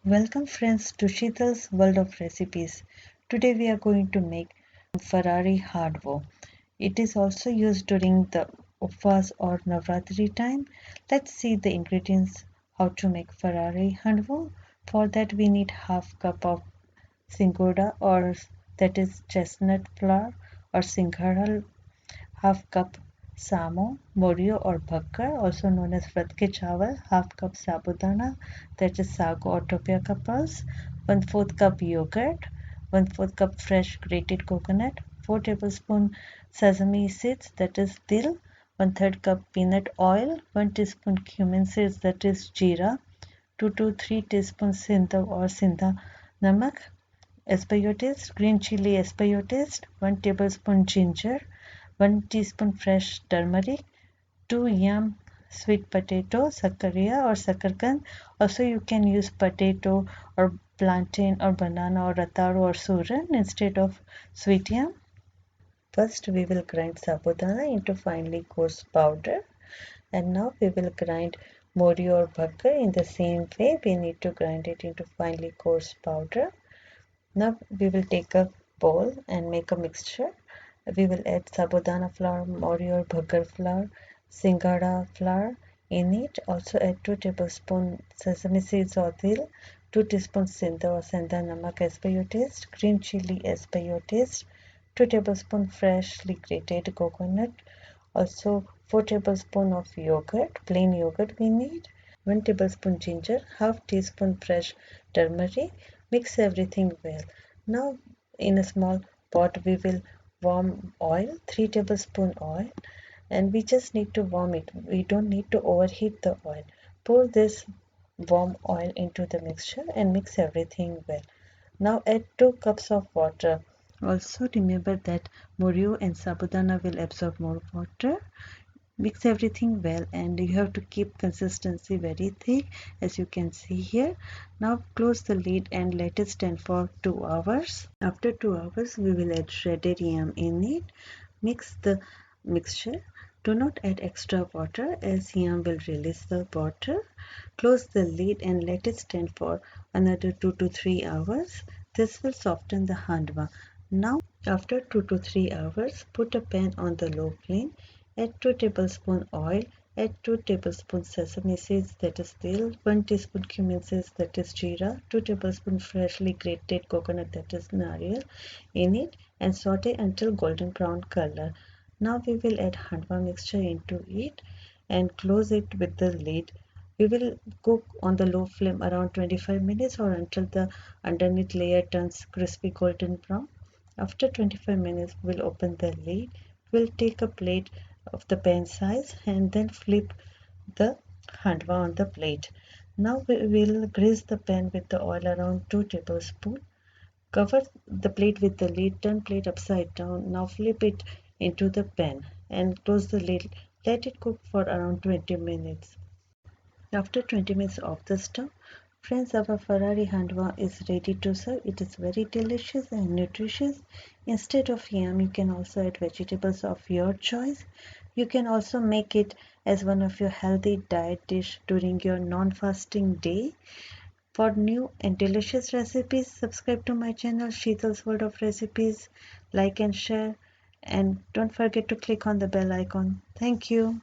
Welcome friends to Sheetal's World of Recipes. Today we are going to make Farali Handwa. It is also used during the Upvas or Navratri time. Let's see the ingredients how to make Farali Handwa. For that we need half cup of Singoda or that is chestnut flour or Singhara, half cup Samo, Moriyo or Bhagar, also known as vrat chawal, half cup Sabudana, that is Sago or Tapioca pulse, 1/4 cup yogurt, 1/4 cup fresh grated coconut, 4 tablespoon sesame seeds, that is til, 1/3 cup peanut oil, 1 teaspoon cumin seeds, that is jeera, 2 to 3 teaspoons sindha or sindha namak, as per your taste, green chili as per your taste, 1 tablespoon ginger, 1 teaspoon fresh turmeric, 2 yam sweet potato, sakaria or sakarkand. Also you can use potato or plantain or banana or ratalu or suran instead of sweet yam. First we will grind sabudana into finely coarse powder, and now we will grind Moriyo or Bhagar in the same way. We need to grind it into finely coarse powder. Now we will take a bowl and make a mixture. We will add Sabudana flour, Moriyo or Bhagar flour, Singhara flour in it. Also add 2 tablespoons sesame seeds or til, 2 teaspoons sindha or sindha namak as per your taste, green chili as per your taste, 2 tablespoons freshly grated coconut, also 4 tablespoons of yogurt, plain yogurt we need, 1 tablespoon ginger, half teaspoon fresh turmeric. Mix everything well. Now in a small pot we will warm oil, 3 tablespoon oil, and we just need to warm it. We don't need to overheat the oil. Pour this warm oil into the mixture and mix everything well. Now add 2 cups of water. Also remember that Moriyo and Sabudana will absorb more water. Mix everything well, and you have to keep consistency very thick as you can see here. Now close the lid and let it stand for 2 hours. After 2 hours we will add shredded yam in it. Mix the mixture. Do not add extra water as yam will release the water. Close the lid and let it stand for another 2 to 3 hours. This will soften the handwa. Now after 2 to 3 hours, put a pan on the low flame. Add 2 tablespoons oil. Add 2 tablespoons sesame seeds, that is til, 1 teaspoon cumin seeds, that is jeera, 2 tablespoons freshly grated coconut, that is nariyal, in it, and saute until golden brown color. Now we will add handwa mixture into it and close it with the lid. We will cook on the low flame around 25 minutes or until the underneath layer turns crispy golden brown. After 25 minutes, we'll open the lid. We'll take a plate of the pan size and then flip the handwa on the plate. Now we will grease the pan with the oil around 2 tablespoons. Cover the plate with the lid, turn plate upside down. Now flip it into the pan and close the lid. Let it cook for around 20 minutes. After 20 minutes off the stove, friends, our Farali Handwa is ready to serve. It is very delicious and nutritious. Instead of yam, you can also add vegetables of your choice. You can also make it as one of your healthy diet dish during your non-fasting day. For new and delicious recipes, subscribe to my channel Sheetal's World of Recipes. Like and share, and don't forget to click on the bell icon. Thank you.